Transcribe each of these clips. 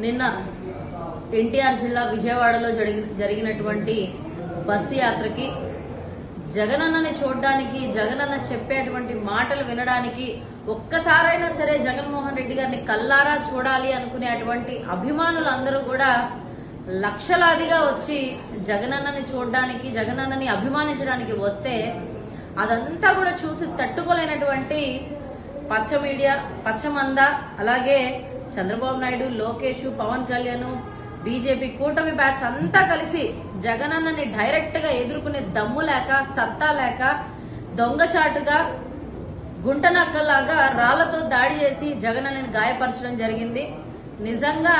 నిన్న ఎన్టీఆర్ జిల్లా విజయవాడలో జరిగినటువంటి బస్సు యాత్రకి జగనన్నని చూడడానికి, జగనన్న చెప్పేటువంటి మాటలు వినడానికి ఒక్కసారైనా సరే జగన్మోహన్ రెడ్డి గారిని కల్లారా చూడాలి అనుకునేటువంటి అభిమానులందరూ కూడా లక్షలాదిగా వచ్చి జగనన్నని చూడడానికి, జగనన్నని అభిమానించడానికి వస్తే అదంతా కూడా చూసి తట్టుకోలేనటువంటి పచ్చ మీడియా, పచ్చమంద, అలాగే చంద్రబాబు నాయుడు, లోకేష్, పవన్ కళ్యాణ్, బీజేపీ కూటమి బ్యాచ్ అంతా కలిసి జగనన్నని డైరెక్ట్ గా ఎదుర్కొనే దమ్ము లేక, సత్తా లేక, దొంగచాటుగా గుంటనక్కలాగా రాళ్లతో దాడి చేసి జగనన్నని గాయపరచడం జరిగింది. నిజంగా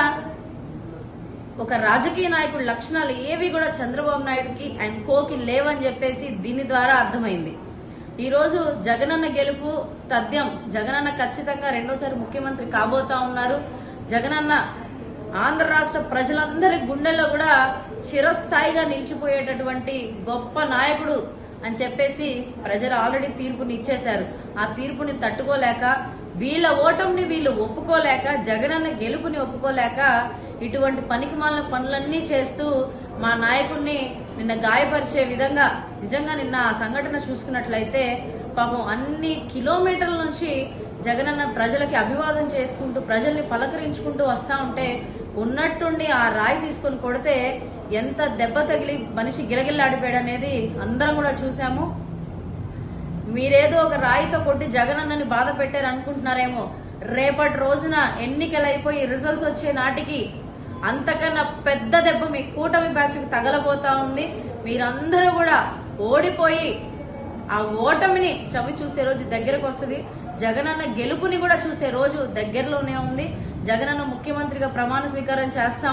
ఒక రాజకీయ నాయకుడి లక్షణాలు ఏవి కూడా చంద్రబాబు నాయుడుకి అండ్ కోకి లేవని చెప్పేసి దీని ద్వారా అర్థమైంది. ఈ రోజు జగనన్న గెలుపు తథ్యం. జగనన్న ఖచ్చితంగా రెండోసారి ముఖ్యమంత్రి కాబోతా ఉన్నారు. జగనన్న ఆంధ్ర రాష్ట్ర ప్రజలందరి గుండెల్లో కూడా చిరస్థాయిగా నిలిచిపోయేటటువంటి గొప్ప నాయకుడు అని చెప్పేసి ప్రజలు ఆల్రెడీ తీర్పుని ఇచ్చేశారు. ఆ తీర్పుని తట్టుకోలేక, వీళ్ళ ఓటమిని వీళ్ళు ఒప్పుకోలేక, జగనన్న గెలుపుని ఒప్పుకోలేక ఇటువంటి పనికిమాలిన పనులన్నీ చేస్తూ మా నాయకుడిని నిన్న గాయపరిచే విధంగా, నిజంగా నిన్న ఆ సంఘటన చూసుకున్నట్లయితే పాపం అన్ని కిలోమీటర్ల నుంచి జగనన్న ప్రజలకి అభివాదం చేసుకుంటూ, ప్రజల్ని పలకరించుకుంటూ వస్తా ఉంటే ఉన్నట్టుండి ఆ రాయి తీసుకొని కొడితే ఎంత దెబ్బ తగిలి మనిషి గిలగిల్లాడిపోయాడు అనేది అందరం కూడా చూసాము. మీరేదో ఒక రాయితో కొట్టి జగనన్నని బాధ పెట్టారు అనుకుంటున్నారేమో. రేపటి రోజున ఎన్నికలు అయిపోయి రిజల్ట్స్ వచ్చే నాటికి అంతకన్నా పెద్ద దెబ్బ మీ కూటమి బ్యాచ్కి తగలబోతా ఉంది. మీరందరూ కూడా ఓడిపోయి ఆ ఓటమిని చవి చూసే రోజు దగ్గరకు వస్తుంది. జగనన్న గెలుపుని కూడా చూసే రోజు దగ్గరలోనే ఉంది. జగనన్న ముఖ్యమంత్రిగా ప్రమాణ స్వీకారం చేస్తా